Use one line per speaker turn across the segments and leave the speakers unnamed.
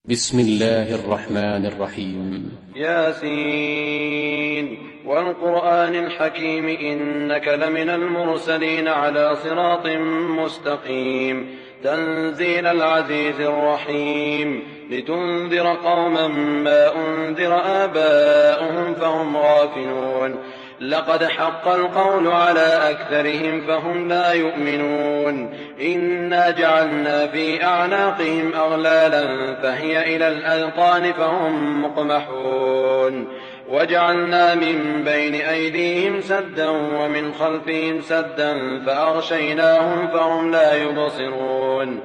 بسم الله الرحمن الرحيم.
ياسين والقرآن الحكيم إنك لمن المرسلين على صراط مستقيم تنزيل العزيز الرحيم لتنذر قوما ما أنذر آباؤهم فهم غافلون لقد حق القول على أكثرهم فهم لا يؤمنون إنا جعلنا في أعناقهم أغلالا فهي إلى الأذقان فهم مقمحون وجعلنا من بين أيديهم سدا ومن خلفهم سدا فأغشيناهم فهم لا يبصرون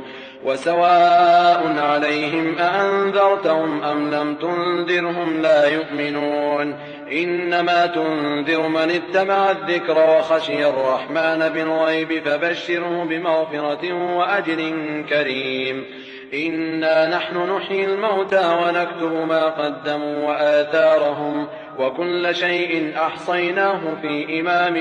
وسواء عليهم أأنذرتهم أم لم تنذرهم لا يؤمنون إنما تنذر من اتبع الذكر وخشي الرحمن بالغيب فبشره بمغفرة وأجر كريم إنا نحن نحيي الموتى ونكتب ما قدموا وآثارهم وكل شيء أحصيناه في إمام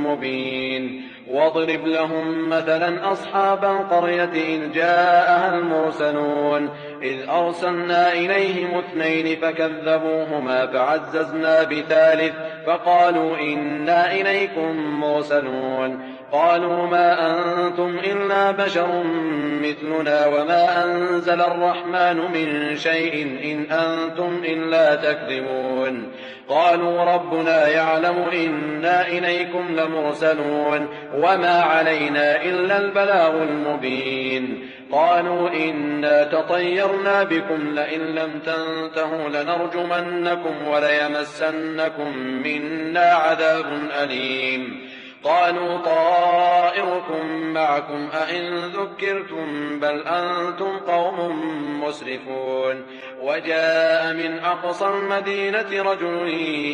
مبين واضرب لهم مثلا أصحاب القرية إذ جاءها المرسلون إذ أرسلنا إليهم اثنين فكذبوهما فعززنا بثالث فقالوا إنا إليكم مرسلون قالوا ما أنتم إلا بشر مثلنا وما أنزل الرحمن من شيء إن أنتم إلا تكذبون قالوا ربنا يعلم إنا إليكم لمرسلون وما علينا إلا البلاغ المبين قالوا إنا تطيرنا بكم لئن لم تنتهوا لنرجمنكم وليمسنكم منا عذاب أليم قالوا طائركم معكم أئن ذكرتم بل أنتم قوم مسرفون وجاء من أقصى المدينة رجل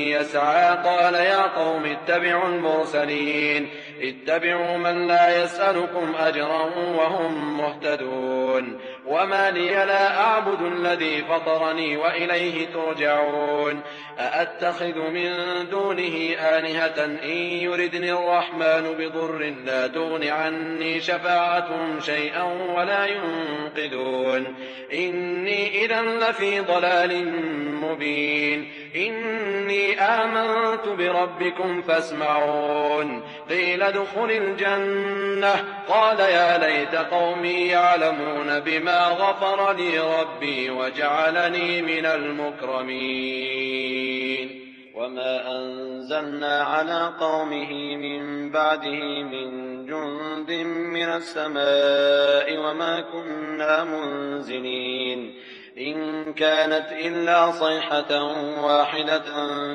يسعى قال يا قوم اتبعوا المرسلين اتبعوا من لا يسألكم أجرا وهم مهتدون وما لي لا أعبد الذي فطرني وإليه ترجعون أأتخذ من دونه آلهة إن يردني الرحمن بضر لا تغن عني شفاعتهم شيئا ولا ينقذون إني إذا لفي ضلال مبين إني آمنت بربكم فاسمعون قيل ادخل الجنة قال يا ليت قومي يعلمون بما غفر لي ربي وجعلني من المكرمين وما أنزلنا على قومه من بعده من جند من السماء وما كنا منزلين إن كانت إلا صيحة واحدة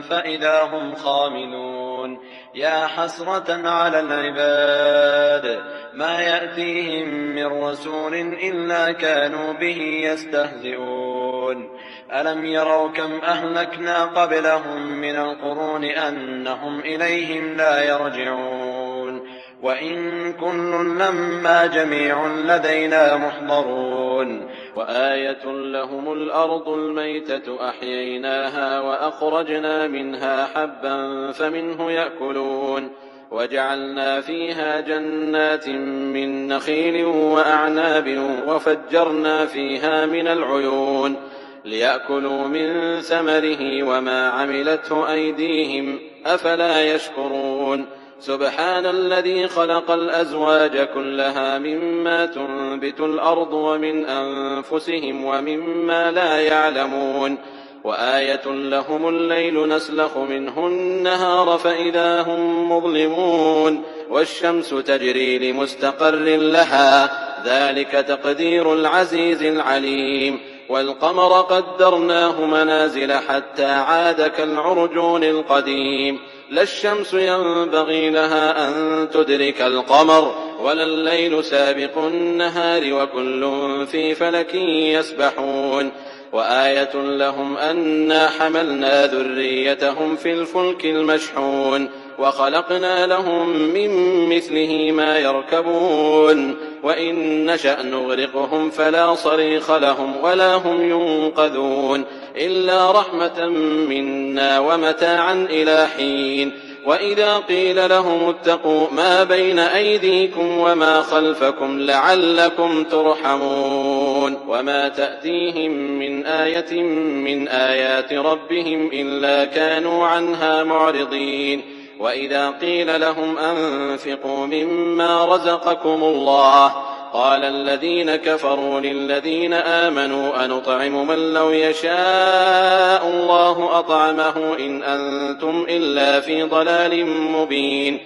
فإذا هم خاملون يا حسرة على العباد ما يأتيهم من رسول إلا كانوا به يستهزئون ألم يروا كم أهلكنا قبلهم من القرون أنهم إليهم لا يرجعون وإن كل لما جميع لدينا محضرون وآية لهم الأرض الميتة أحييناها وأخرجنا منها حبا فمنه يأكلون وجعلنا فيها جنات من نخيل وأعناب وفجرنا فيها من العيون ليأكلوا من ثمره وما عملته أيديهم أفلا يشكرون سبحان الذي خلق الأزواج كلها مما تنبت الأرض ومن أنفسهم ومما لا يعلمون وآية لهم الليل نسلخ منه النهار فإذا هم مظلمون والشمس تجري لمستقر لها ذلك تقدير العزيز العليم والقمر قدرناه منازل حتى عاد كالعرجون القديم لا الشمس ينبغي لها أن تدرك القمر ولا الليل سابق النهار وكل في فلك يسبحون وآية لهم أنا حملنا ذريتهم في الفلك المشحون وخلقنا لهم من مثله ما يركبون وإن نشأ نغرقهم فلا صريخ لهم ولا هم ينقذون إلا رحمة منا ومتاعا إلى حين وإذا قيل لهم اتقوا ما بين أيديكم وما خلفكم لعلكم ترحمون ينظرون وما تأتيهم من آية من آيات ربهم إلا كانوا عنها معرضين وإذا قيل لهم أنفقوا مما رزقكم الله قال الذين كفروا للذين آمنوا أنطعم من لو يشاء الله أطعمه إن أنتم إلا في ضلال مبين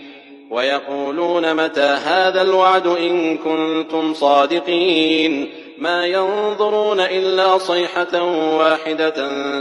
ويقولون متى هذا الوعد إن كنتم صادقين ما ينظرون إلا صيحة واحدة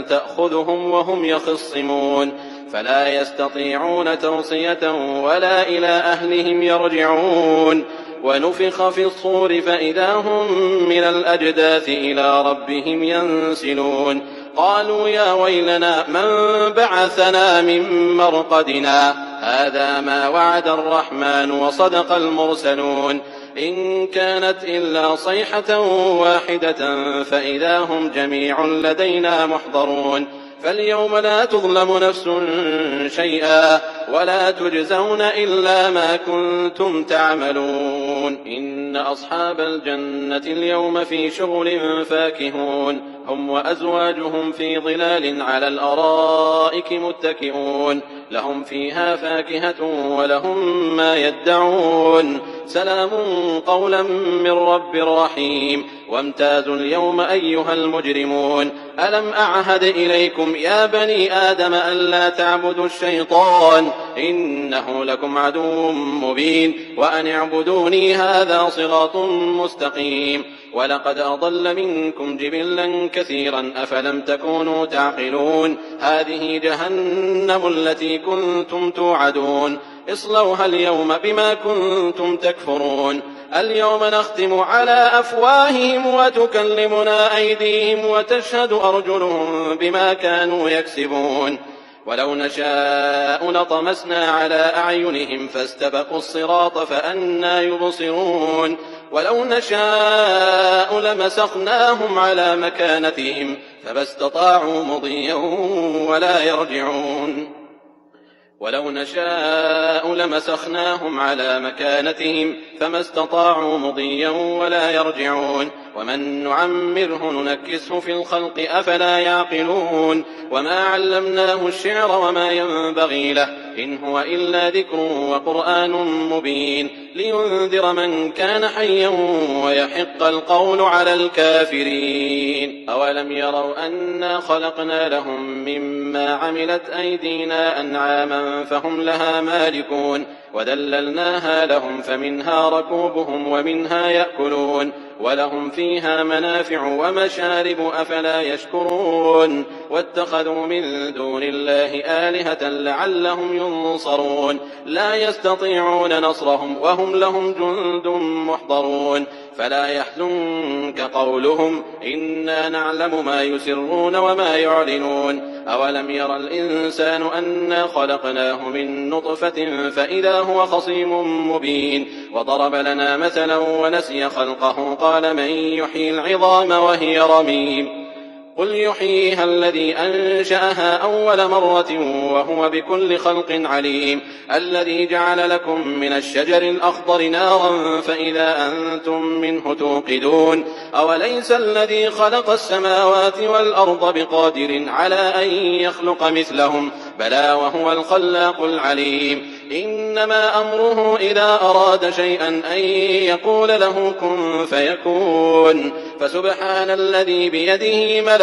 تأخذهم وهم يخصمون فلا يستطيعون توصية ولا إلى أهلهم يرجعون ونفخ في الصور فإذا هم من الأجداث إلى ربهم ينسلون قالوا يا ويلنا من بعثنا من مرقدنا هذا ما وعد الرحمن وصدق المرسلون إن كانت إلا صيحة واحدة فإذا هم جميع لدينا محضرون فاليوم لا تظلم نفس شيئا ولا تجزون إلا ما كنتم تعملون إن أصحاب الجنة اليوم في شغل فاكهون هم وأزواجهم في ظلال على الأرائك متكئون لهم فيها فاكهة ولهم ما يدعون سلام قولا من رب رحيم وامتازوا اليوم أيها المجرمون ألم أعهد إليكم يا بني آدم ألا تعبدوا الشيطان إنه لكم عدو مبين وأن اعبدوني هذا صراط مستقيم ولقد أضل منكم جبلا كثيرا أفلم تكونوا تعقلون هذه جهنم التي كنتم توعدون اصلوها اليوم بما كنتم تكفرون اليوم نختم على أفواههم وتكلمنا أيديهم وتشهد أرجلهم بما كانوا يكسبون ولو نشاء لطمسنا على أعينهم فاستبقوا الصراط فأنى يبصرون ولو نشاء لمسخناهم على مكانتهم فما استطاعوا مضيا ولا يرجعون ولو نشاء لمسخناهم على مكانتهم فما استطاعوا مضيا ولا يرجعون ومن نعمره ننكسه في الخلق أفلا يعقلون وما علمناه الشعر وما ينبغي له إن هو إلا ذكر وقرآن مبين لينذر من كان حيا ويحق القول على الكافرين أولم يروا أنا خلقنا لهم مما عملت أيدينا أنعاما فهم لها مالكون وذللناها لهم فمنها ركوبهم ومنها يأكلون ولهم فيها منافع ومشارب أفلا يشكرون واتخذوا من دون الله آلهة لعلهم ينصرون لا يستطيعون نصرهم وهم لهم جند محضرون فلا يحزنك قولهم إنا نعلم ما يسرون وما يعلنون أولم ير الإنسان أنا خلقناه من نطفة فإذا هو خصيم مبين وضرب لنا مثلا ونسي خلقه قال من يحيي العظام وهي رميم قل يحييها الذي أنشأها أول مرة وهو بكل خلق عليم الذي جعل لكم من الشجر الأخضر نارا فإذا أنتم منه توقدون أوليس الذي خلق السماوات والأرض بقادر على أن يخلق مثلهم بلى وهو الخلاق العليم إنما أمره إذا أراد شيئا أن يقول له كن فيكون فسبحان الذي بيده ملك